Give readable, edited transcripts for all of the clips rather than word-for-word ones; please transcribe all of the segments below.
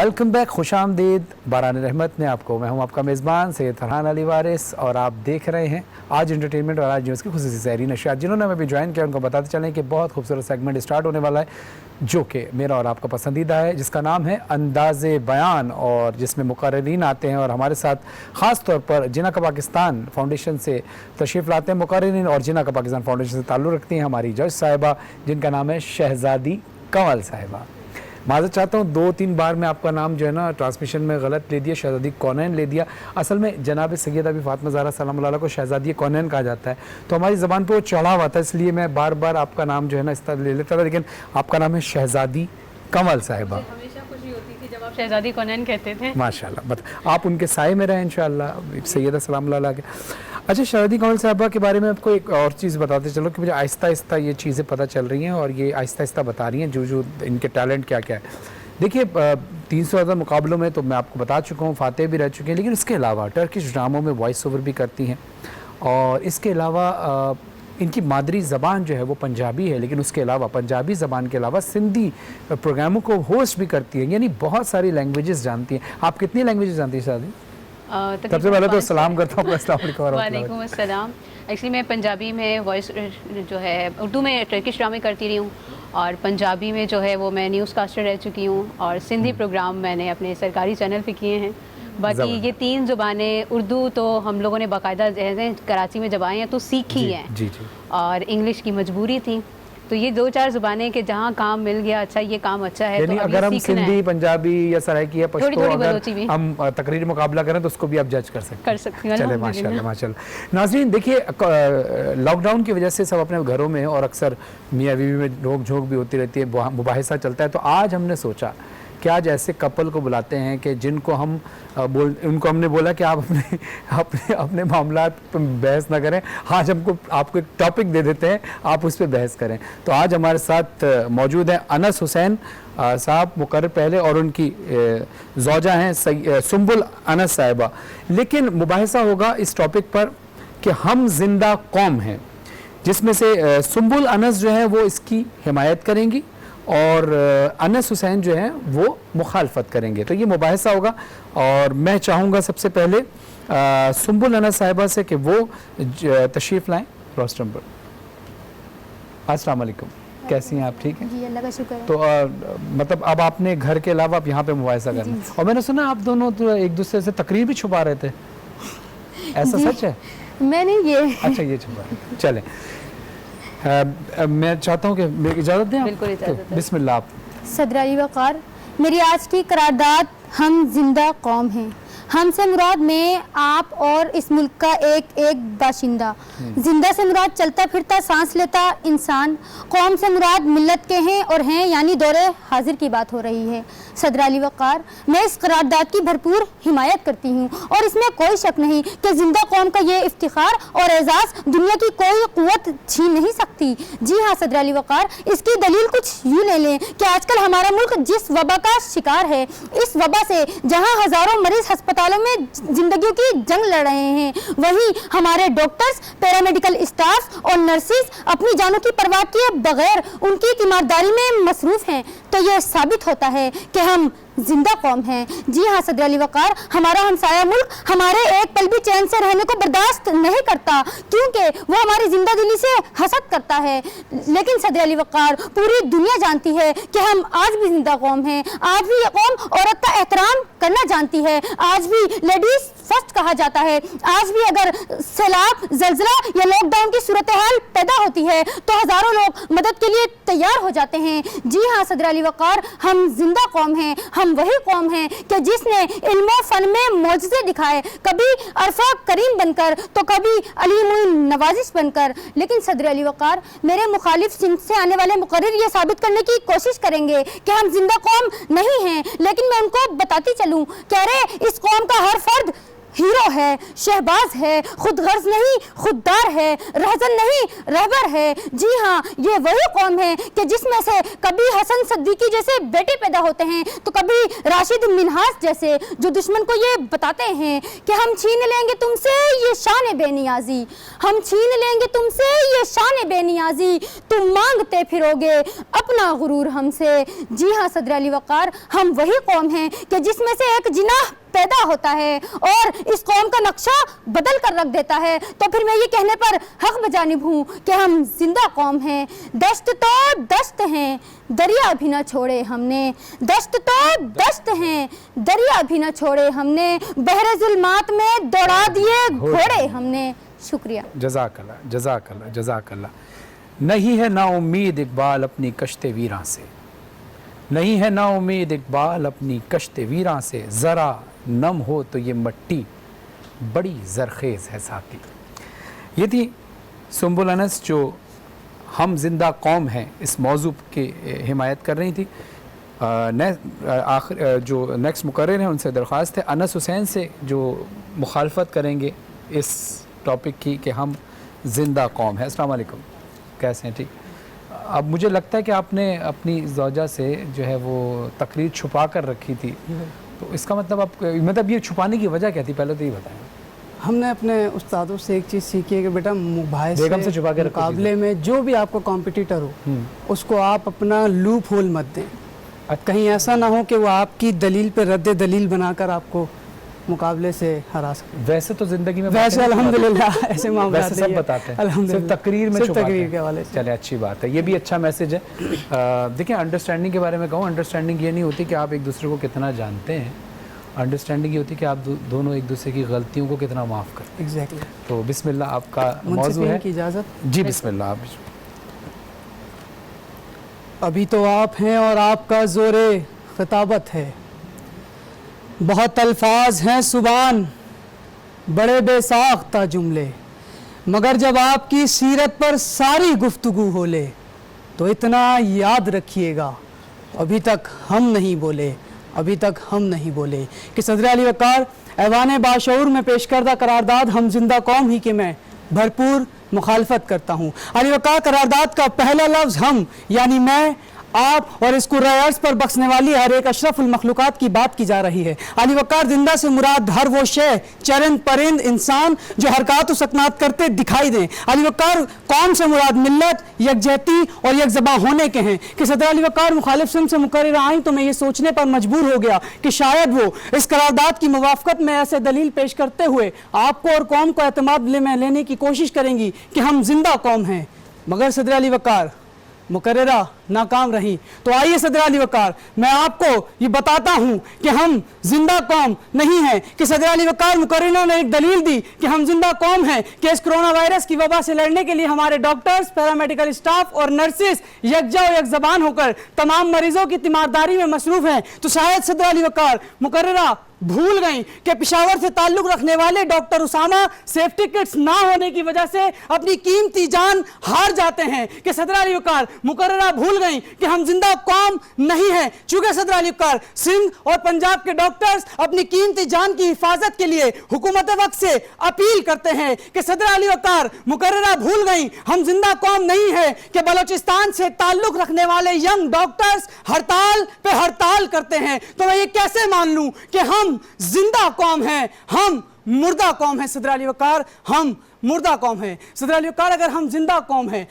Welcome back, खुश आमदीद बारान रहमत में आपको। मैं हूं आपका मेज़बान सैयद फरहान अली वारिस और आप देख रहे हैं आज एंटरटेनमेंट और आज न्यूज़ की खुसूसी सहरी नशियात। जिन्होंने हमें भी ज्वाइन किया उनको बताते चलें कि बहुत खूबसूरत सेगमेंट स्टार्ट होने वाला है जो कि मेरा और आपका पसंदीदा है, जिसका नाम है अंदाज़े बयान, और जिसमें मुकर्रिरीन आते हैं और हमारे साथ ख़ास तौर पर जिना का पाकिस्तान फाउंडेशन से तशरीफ़ लाते हैं मुकर्रिरीन, और जिना का पाकिस्तान फाउंडेशन से ताल्लुक़ रखती हैं हमारी जज साहिबा जिनका नाम है शहज़ादी कंवल साहिबा। माज़रत चाहता हूँ 2-3 बार मैं आपका नाम जो है ना ट्रांसमिशन में गलत ले दिया, शहज़ादी कौनैन ले दिया। असल में जनाब सैयदा भी फ़ातिमा ज़हरा सलाम अलैहा को शहज़ादी कौनैन कहा जाता है, तो हमारी ज़बान पे वो चढ़ा हुआ था, इसलिए मैं बार बार आपका नाम जो है ना इस तरह ले लेता था, लेकिन आपका नाम है शहज़ादी कंवल साहिबा। हमेशा खुशी होती थी जब आप शहज़ादी कौनैन कहते थे। माशाल्लाह, बता आप उनके साए में रहें इंशाअल्लाह सैयदा सलाम अलैहा के। अच्छा, शहज़ादी कंवल साहिबा के बारे में आपको एक और चीज़ बताते चलो कि मुझे आहिस्ता आहिस्ता ये चीज़ें पता चल रही हैं और ये आहिस्ता आहिस्ता बता रही हैं जो इनके टैलेंट क्या क्या है। देखिए 300 ज़्यादा मुकाबलों में तो मैं आपको बता चुका हूँ, फातेह भी रह चुके हैं, लेकिन इसके अलावा टर्किश ड्रामों में वॉइस ओवर भी करती हैं, और इसके अलावा इनकी मादरी ज़बान जो है वो पंजाबी है, लेकिन उसके अलावा पंजाबी ज़बान के अलावा सिंधी प्रोग्रामों को होस्ट भी करती हैं, यानी बहुत सारी लैंग्वेजेस जानती हैं। आप कितनी लैंग्वेजेस जानती हैं शादी? सबसे पहले तो सलाम करता हूँ। वालेकुम अस्सलाम। एक्चुअली मैं पंजाबी में वॉइस जो है, उर्दू में टर्किश ड्रामे करती रही हूँ, और पंजाबी में जो है वो मैं न्यूज़ कास्टर रह चुकी हूँ, और सिंधी प्रोग्राम मैंने अपने सरकारी चैनल पे किए हैं। बाकी ये 3 ज़ुबानें, उर्दू तो हम लोगों ने बाकायदा कराची में जब आए हैं तो सीखी हैं, और इंग्लिश की मजबूरी थी, तो ये 2-4 ज़ुबानें के जहाँ काम मिल गया, अच्छा ये काम अच्छा है तो अगर हम सिंधी, पंजाबी या सराइकी या पश्तो अगर हम तकरीरी मुकाबला करें तो उसको भी आप जज कर सकते हैं। चले माशाल्लाह माशाल्लाह। नाज़रीन देखिए, लॉकडाउन की वजह से सब अपने घरों में, और अक्सर मियाँ बीवी में नोक झोंक भी होती रहती है, मुबाहिसा चलता है, तो आज हमने सोचा कि आज ऐसे कपल को बुलाते हैं कि जिनको हम उनको हमने बोला कि आप अपने मामलात पर बहस ना करें, आज आपको एक टॉपिक दे देते हैं, आप उस पर बहस करें। तो आज हमारे साथ मौजूद हैं अनस हुसैन साहब मुकर्रर पहले, और उनकी ज़ौजा हैं सुंबुल अनस साहिबा। लेकिन मुबाहिसा होगा इस टॉपिक पर कि हम जिंदा कौम हैं, जिसमें से सुंबुल अनस जो है वो इसकी हिमायत करेंगी और अनस हुसैन जो हैं वो मुखालफत करेंगे। तो ये मुबाहिसा होगा, और मैं चाहूँगा सबसे पहले सुंबुल अनस साहिबा से कि वो तशरीफ़ लाएँ रोस्टम पर। अस्सलाम वालेकुम, कैसी हैं आप? ठीक हैं जी, अल्लाह का शुक्र है। तो मतलब अब आपने घर के अलावा आप यहाँ पे मुबाहिसा करना, और मैंने सुना आप दोनों तो एक दूसरे से तकरीर भी छुपा रहे थे, ऐसा सच है? मैंने ये अच्छा, ये छुपा रहे थे। चलें, मैं चाहता हूँ कि मेरी इजाज़त दें। बिल्कुल इजाज़त तो बिस्मिल्लाह आप। सदर अली वक़ार, मेरी आज की करारदाद हम जिंदा कौम हैं। हमसे मुराद में आप और इस मुल्क का एक एक बाशिंदा। जिंदा से मुराद चलता फिरता सांस लेता इंसान। कौम से मुराद मिल्लत के हैं और हैं, यानी दौरे हाजिर की बात हो रही है। सदर अली वक़ार, मैं इस करारदाद की भरपूर हिमायत करती हूँ, और इसमें कोई शक नहीं कि जिंदा कौम का ये इफ्तिखार और एजाज़ दुनिया की कोई क़ुव्वत छीन नहीं सकती। जी हाँ सदर अली वक़ार, इसकी दलील कुछ यूँ ले लें कि आजकल हमारा मुल्क जिस वबा का शिकार है, इस वबा से जहाँ हज़ारों मरीज अस्पतालों में जिंदगियों की जंग लड़ रहे हैं, वहीं हमारे डॉक्टर्स, पैरामेडिकल स्टाफ और नर्सिस अपनी जानों की परवाह किए बगैर उनकी तीमारदारी में मसरूफ़ हैं। तो यह साबित होता है कि हम जिंदा कौम हैं। जी हाँ सदर अली वक़ार, हमारा हमसाया मुल्क हमारे एक पल भी चैन से रहने को बर्दाश्त नहीं करता, क्योंकि वो हमारी जिंदा दिली से हसद करता है। लेकिन सदर अली वक़ार, पूरी दुनिया जानती है कि हम आज भी जिंदा कौम हैं। आज भी ये कौम औरत का एहतराम करना जानती है। आज भी लेडीज फर्स्ट कहा जाता है। आज भी अगर सैलाब, जल्जला या लॉकडाउन की सूरत हाल पैदा होती है तो हज़ारों लोग मदद के लिए तैयार हो जाते हैं। जी हाँ सदर अली वक़ार, हम जिंदा कौम हैं। हम वही कौम है कि जिसने इल्म फन में मौजज़े दिखाए, कभी अरफा करीम बनकर तो कभी अलीमुल नवाजिश बनकर। लेकिन सदर अली वक़ार, मेरे मुखालिफ सिंध से आने वाले मुकर्रिर ये साबित करने की कोशिश करेंगे कि हम जिंदा कौम नहीं हैं, लेकिन मैं उनको बताती चलूं कि अरे इस कौम का हर फर्द ہیرو ہے، شہباز ہے، خود غرض نہیں خوددار ہے، رہزن نہیں رہبر ہے. جی ہاں، یہ وہی قوم ہے کہ جس میں سے کبھی حسن صدیقی جیسے بیٹے پیدا ہوتے ہیں تو کبھی راشد منہاس جیسے، جو دشمن کو یہ بتاتے ہیں کہ ہم چھین لیں گے تم سے یہ شان بے نیازی، ہم چھین لیں گے تم سے یہ شان بے نیازی، تم مانگتے پھرو گے اپنا غرور ہم سے. جی ہاں صدر علی وقار، ہم وہی قوم ہیں کہ جس میں سے ایک جناح پیدا ہوتا ہے اور اس قوم کا نقشہ بدل کر رکھ دیتا ہے. تو پھر میں یہ کہنے پر حق بجانب ہوں کہ ہم زندہ قوم ہیں. دشت تو دشت ہیں دریا بھی نہ چھوڑے ہم نے، دشت تو دشت ہیں دریا بھی نہ چھوڑے ہم نے، بحر ظلمات میں دوڑا دیے گھوڑے ہم نے. شکریہ. جزاک اللہ، جزاک اللہ، جزاک اللہ. نہیں ہے نا امید اقبال اپنی کشت ویراں سے، نہیں ہے نا امید اقبال اپنی کشت ویراں سے، ذرا نم ہو تو یہ مٹی بڑی زرخیز ہے ساتھی. یہ تھی سنبل انس جو ہم زندہ قوم ہیں اس موضوع کی حمایت کر رہی تھی. جو نیکسٹ مقرر ہیں ان سے درخواست ہے انس حسین سے جو مخالفت کریں گے اس ٹاپک کی کہ ہم زندہ قوم ہیں. السلام علیکم، کیسے ہیں؟ ٹھیک. اب مجھے لگتا ہے کہ آپ نے اپنی زوجہ سے جو ہے وہ تقریر چھپا کر رکھی تھی، تو اس کا مطلب یہ چھپانے کی وجہ کیا تھی؟ پہلے تو یہ بتائیں. ہم نے اپنے استادوں سے ایک چیز سیکھی ہے کہ بیٹا بیگم سے چھپا کے رکھو مقابلے میں جو بھی آپ کا کمپٹیٹر ہو اس کو آپ اپنا لوپ ہول مت دیں. کہیں ایسا نہ ہو کہ وہ آپ کی دلیل پہ رد دلیل بنا کر آپ کو مقابلے سے ہرا سکے. ویسے تو زندگی میں ویسے الحمدللہ ایسے معاملات سب بتاتے ہیں، صرف تقریر میں چھپاتے ہیں. تقریر کے حوالے سے چلے اچھی بات ہے، یہ بھی اچھا میسج ہے. دیکھیں انڈرسٹینڈنگ کے بارے میں کہوں، انڈرسٹینڈنگ یہ نہیں ہوتی کہ آپ ایک دوسرے کو کتنا جانتے ہیں، انڈرسٹینڈنگ یہ ہوتی ہے کہ آپ دونوں ایک دوسرے کی غلطیوں کو کتنا معاف کرتے ہیں. ایگزیکٹلی. تو بسم اللہ آپ کا موضوع ہے. کی اجازت؟ جی بسم اللہ. آپ ابھی تو آپ ہیں اور آپ کا زور خطابت ہے، بہت الفاظ ہیں زبان، بڑے بے ساختہ جملے، مگر جب آپ کی سیرت پر ساری گفتگو ہو لے تو اتنا یاد رکھیے گا ابھی تک ہم نہیں بولے، ابھی تک ہم نہیں بولے. کہ صدر علی وقار ایوان باشعور میں پیش کردہ قرارداد ہم زندہ قوم ہی کے میں بھرپور مخالفت کرتا ہوں. علی وقار قرارداد کا پہلا لفظ ہم یعنی میں، آپ اور اس کو رائرز پر بخشنے والی ہر ایک اشرف المخلوقات کی بات کی جا رہی ہے. علی وقار زندہ سے مراد ہر وہ شے، چرند پرند، انسان جو حرکات و سکنات کرتے دکھائی دیں. علی وقار قوم سے مراد ملت، یکجہتی اور یک زباں ہونے کے ہیں. کہ صدر علی وقار مخالف سم سے مقررہ آئیں تو میں یہ سوچنے پر مجبور ہو گیا کہ شاید وہ اس قرارداد کی موافقت میں ایسے دلیل پیش کرتے ہوئے آپ کو اور قوم کو اعتماد میں لینے کی کوشش کریں گی کہ ہم زندہ قوم ہیں. مگر صدر علی وقار مقررہ ناکام رہی. تو آئیے صدر علی وقار میں آپ کو یہ بتاتا ہوں کہ ہم زندہ قوم نہیں ہیں. کہ صدر علی وقار مقررہ نے ایک دلیل دی کہ ہم زندہ قوم ہیں کہ اس کرونا وائرس کی وبا سے لڑنے کے لیے ہمارے ڈاکٹرز، پیرامیڈیکل اسٹاف اور نرسز یکجا و یک زبان ہو کر تمام مریضوں کی تیمارداری میں مصروف ہیں. تو شاید صدر علی وقار مقررہ بھول گئیں کہ پشاور سے تعلق رکھنے والے ڈاکٹر اسامہ سیفٹی کٹس نہ ہونے کی وجہ سے اپنی قیمتی جان ہار جاتے ہیں. کہ صدر علی وقار مقررہ بھول گئیں کہ ہم زندہ قوم نہیں ہیں. چونکہ صدر علی وقار سندھ اور پنجاب کے ڈاکٹرز اپنی قیمتی جان کی حفاظت کے لیے حکومت وقت سے اپیل کرتے ہیں. کہ صدر علی وقار مقررہ بھول گئیں ہم زندہ قوم نہیں ہیں کہ بلوچستان سے تعلق رکھنے والے ینگ ڈاکٹرز ہڑتال پہ ہڑتال کرتے ہیں. تو میں یہ کیسے مان لوں کہ ہم زندہ قوم ہیں؟ ہم مردہ قوم ہیں صدر علی وقار، ہم مردہ قوم ہیں. صدر علی وقار اگر ہم زندہ قوم ہیں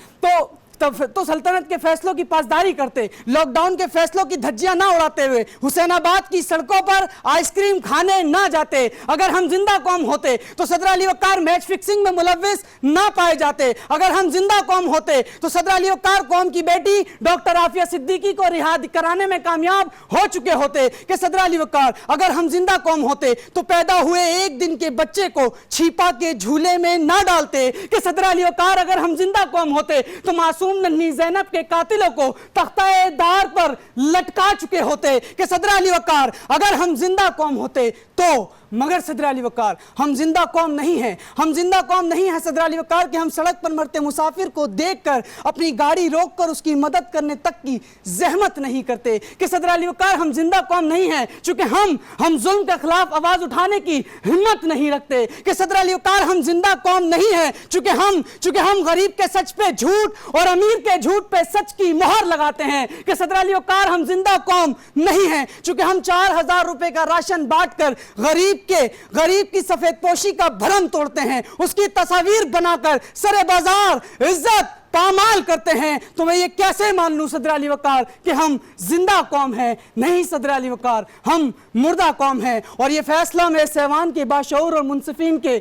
تو سلطنت کے فیصلوں کی پاسداری کرتے، لاک ڈاؤن کے فیصلوں کی دھجیاں نہ اڑاتے ہوئے حسین آباد کی سڑکوں پر آئس کریم کھانے نہ جاتے. اگر ہم زندہ قوم ہوتے تو صدر علی وقار میچ فکسنگ میں ملوث نہ پائے جاتے. اگر ہم زندہ قوم ہوتے تو صدر علی وقار قوم کی بیٹی ڈاکٹر عافیہ صدیقی کو رہا کرانے میں کامیاب ہو چکے ہوتے. کہ صدر علی وقار اگر ہم زندہ قوم ہوتے تو پیدا ہوئے ایک دن کے بچے کو چھیپا کے جھولے میں نہ ڈالتے. کہ صدر علی وقار اگر ہم زندہ قوم ہوتے تو معصوم ننھی زینب کے قاتلوں کو تختہ دار پر لٹکا چکے ہوتے. کہ صدر علی وقار اگر ہم زندہ قوم ہوتے تو मगर सदर अली वकार हम जिंदा कौम नहीं हैं, हम जिंदा कौम नहीं हैं सदर अली वकार कि हम सड़क पर मरते मुसाफिर को देखकर अपनी गाड़ी रोककर उसकी मदद करने तक की जहमत नहीं करते। कि सदर अली वकार हम जिंदा कौम नहीं हैं चूंकि हम जुल्म के खिलाफ आवाज उठाने की हिम्मत नहीं रखते। कि सदर अली वकार हम जिंदा कौम नहीं हैं चूंकि हम गरीब के सच पे झूठ और अमीर के झूठ पे सच की मोहर लगाते हैं। कि सदर अली वकार हम जिंदा कौम नहीं हैं चूंकि हम 4000 रुपए का राशन बांटकर गरीब की सफेद पोशी का भरम तोड़ते हैं, उसकी तस्वीर बनाकर सरे बाजार इज्जत पामाल करते हैं। तो मैं ये कैसे मान लूं सदर अली वकार कि हम जिंदा कौम हैं? नहीं सदर अली वकार, हम मुर्दा कौम हैं। और ये फैसला मैं सहवान के बाशऊर और मुनसिफीन के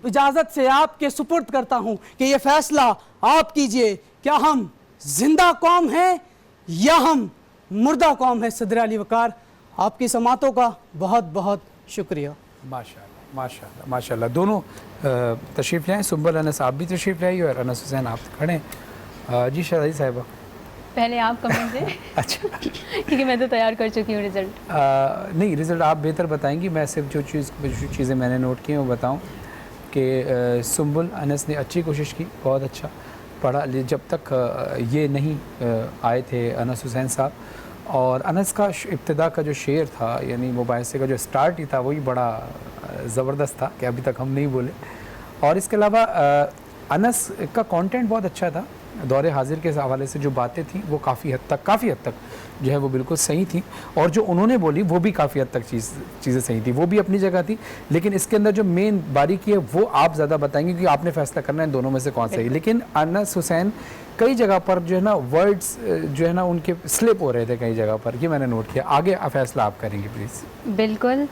इजाजत से आपके सुपुर्द करता हूं कि ये फैसला आप कीजिए, क्या हम जिंदा कौम हैं या हम मुर्दा कौम हैं? सदर अली वकार, आपकी समातों का बहुत बहुत शुक्रिया। माशाल्लाह माशाल्लाह माशाल्लाह। दोनों तशरीफ़ लाएँ, सुंबल अनस आप भी तशरीफ़ लाई और अनस हुसैन आप खड़े हैं। जी शहज़ादी साहिबा, पहले आप कमेंट दें। अच्छा क्योंकि मैं तो तैयार कर चुकी हूँ रिजल्ट। नहीं, रिज़ल्ट आप बेहतर बताएंगी, मैं सिर्फ जो चीज़ें मैंने नोट की हैं वो बताऊँ कि सुंबल अनस ने अच्छी कोशिश की, बहुत अच्छा पढ़ा। जब तक ये नहीं आए थे अनस हुसैन साहब, और अनस का इब्तिदा का जो शेर था यानी मुबाहिसे का जो स्टार्ट ही था वही बड़ा ज़बरदस्त था कि अभी तक हम नहीं बोले। और इसके अलावा अनस का कंटेंट बहुत अच्छा था, दौरे हाजिर के हवाले से जो बातें थी वो काफ़ी हद तक जो है वो बिल्कुल सही थी, और जो उन्होंने बोली वो भी काफ़ी हद तक चीज़ें सही थी, वो भी अपनी जगह थी। लेकिन इसके अंदर जो मेन बारीकी है वो आप ज़्यादा बताएंगे क्योंकि आपने फैसला करना है दोनों में से कौन सही। लेकिन अनस हुसैन कई जगह पर जो है ना वर्ड्स जो है ना उनके स्लिप हो रहे थे कई जगह पर, ये मैंने नोट किया। आगे फैसला आप करेंगे प्लीज़। बिल्कुल,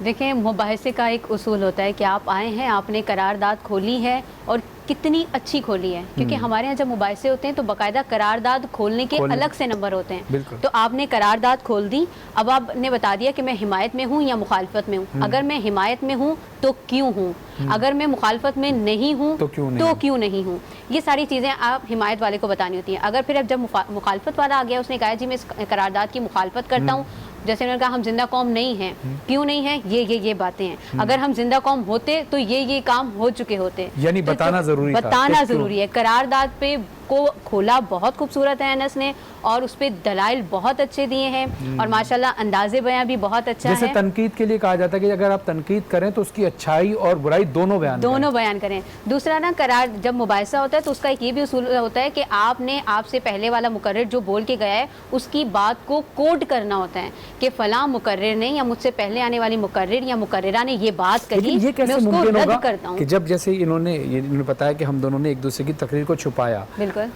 देखें मुबाहिसे का एक उसूल होता है कि आप आए हैं, आपने करारदाद खोली है और कितनी अच्छी खोली है, क्योंकि हमारे यहाँ जब मुबाहिसे होते हैं तो बाकायदा करारदाद खोलने के अलग से नंबर होते हैं। तो आपने करारदाद खोल दी, अब आपने बता दिया कि मैं हिमायत में हूँ या मुखालफत में हूँ। अगर मैं हिमायत में हूँ तो क्यों हूँ, अगर मैं मुखालफत में नहीं हूँ तो क्यों नहीं हूँ। ये सारी चीज़ें आप हिमायत वाले को बतानी होती हैं। अगर फिर अब जब मुखालफत वाला आ गया, उसने कहा जी मैं इस करारदाद की मुखालफत करता हूँ, जैसे उन्होंने कहा हम जिंदा कौम नहीं हैं, क्यों नहीं हैं, ये बातें हैं। अगर हम जिंदा कौम होते तो ये काम हो चुके होते, यानी बताना ज़रूरी है। करारदाद पे को खोला बहुत खूबसूरत है अनस ने, और उस पर दलाइल बहुत अच्छे दिए हैं, और माशाल्लाह अंदाज़े बयां भी बहुत अच्छा है। जैसे तनकीद के लिए कहा जाता है कि अगर आप तनकीद करें तो उसकी अच्छाई और बुराई दोनों बयान करें। दूसरा ना, करार जब मुबाहिसा होता है तो उसका एक ये भी उसूल होता है कि आपने आपसे पहले वाला मुकर्रिर जो बोल के गया है उसकी बात को कोट करना होता है कि फलां मुकर्रिर ने या मुझसे पहले आने वाली मुकर्रिर या मुकर्रिरा ने ये बात कही, मैं उसको रद्द करता हूँ। कि जब जैसे इन्होंने बताया कि हम दोनों ने एक दूसरे की तकरीर को छुपाया,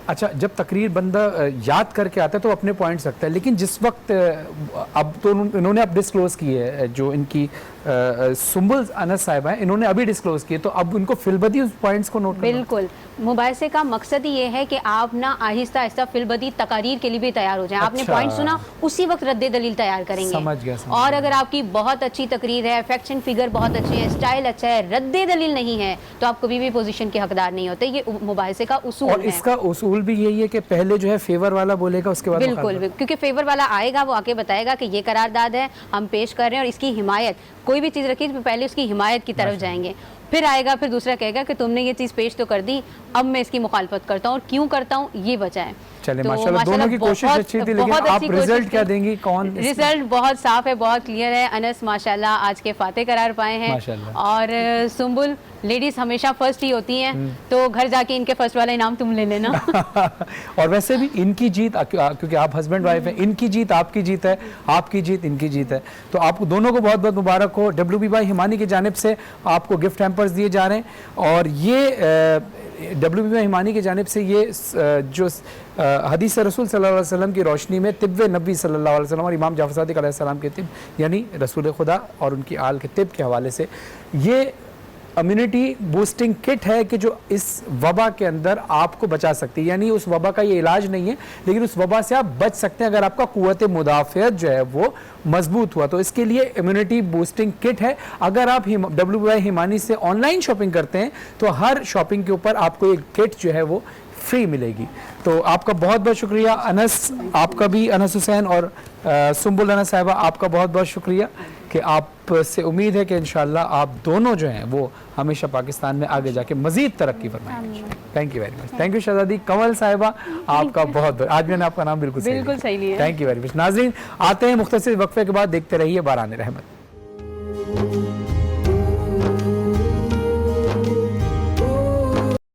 अच्छा जब तकरीर बंदा याद करके आता है तो अपने पॉइंट्स रखता है, लेकिन जिस वक्त अब तो इन्होंने अब डिस्क्लोज की है जो इनकी सुंबल अनस साहिबा है, इन्होंने अभी डिस्क्लोज किए, तो अब उनको फिलबदी उस पॉइंट्स को नोट करना। बिल्कुल, मुबाहिसे का मकसद ही ये है कि आप ना आहिस्ता आहिस्ता फिलबदी तकारीर के लिए भी तैयार हो जाएं। आपने पॉइंट सुना, उसी वक्त रद्द दलील तैयार करेंगे। समझ गया। और अगर आपकी बहुत अच्छी तकरीर है, फैक्शन फिगर बहुत अच्छे है, स्टाइल अच्छा है, रद्द दलील नहीं है, तो आप कभी भी पोजीशन के हकदार नहीं होते। ये मुबाहिसे का उसूल है। और इसका उसूल भी यही है कि पहले जो है फेवर वाला बोलेगा, उसके बाद बिल्कुल, क्योंकि फेवर वाला आएगा, वो आके बताएगा कि ये करारदाद है, हम पेश कर रहे हैं और इसकी हिमायत, कोई भी चीज़ रखी तो पहले उसकी हिमायत की तरफ जाएंगे, फिर आएगा, फिर दूसरा कहेगा कि तुमने ये चीज़ पेश तो कर दी, अब मैं इसकी मुखालफत करता हूँ और क्यों करता हूँ ये वजह है। चले माशाल्लाह दोनों की कोशिश अच्छी थी, लेकिन आप रिजल्ट क्या देंगी? कौन? रिजल्ट बहुत साफ है, बहुत क्लियर है। अनस माशाल्लाह आज के फातेह करार पाए हैं, और सुंबुल लेडीज हमेशा फर्स्ट ही होती हैं, तो घर जाके इनके फर्स्ट वाला इनाम तुम ले लेना। और वैसे भी इनकी जीत, क्योंकि आप हस्बैंड वाइफ हैं, इनकी जीत आपकी जीत है, आपकी जीत इनकी जीत है, तो आपको दोनों को बहुत बहुत मुबारक हो। WBY हिमानी की जानिब से आपको गिफ्ट हैम्पर्स दिए जा रहे हैं, और ये WBY हिमानी की जानिब से ये जो हदीस रसूल सल्लल्लाहु अलैहि वसल्लम की रोशनी में तिब्ब नबी सल्लल्लाहु अलैहि वसल्लम और इमाम जाफर सादिक अलैहिस्सलाम के तिब यानी रसूल खुदा और उनकी आल के तिब के हवाले से ये इम्यूनिटी बूस्टिंग किट है कि जो इस वबा के अंदर आपको बचा सकती है। यानी उस वबा का ये इलाज नहीं है, लेकिन उस वबा से आप बच सकते हैं अगर आपका कुव्वत मुदाफ़ियत जो है वो मजबूत हुआ। तो इसके लिए इम्यूनिटी बूस्टिंग किट है। अगर आप WBY हिमानी से ऑनलाइन शॉपिंग करते हैं तो हर शॉपिंग के ऊपर आपको एक किट जो है वो फ्री मिलेगी। तो आपका बहुत बहुत शुक्रिया अनस, आपका भी अनस हुसैन, और सुंबुल अनस साहिबा आपका बहुत बहुत शुक्रिया کہ آپ سے امید ہے کہ انشاءاللہ آپ دونوں جو ہیں وہ ہمیشہ پاکستان میں آگے جا کے مزید ترقی فرمائیں گے. Thank you very much. Thank you شہزادی کنول صاحبہ, آپ کا بہت بہت, آج میں نے آپ کا نام بالکل صحیح لیا. Thank you very much. ناظرین آتے ہیں مختصر وقفے کے بعد, دیکھتے رہیے باران رحمت.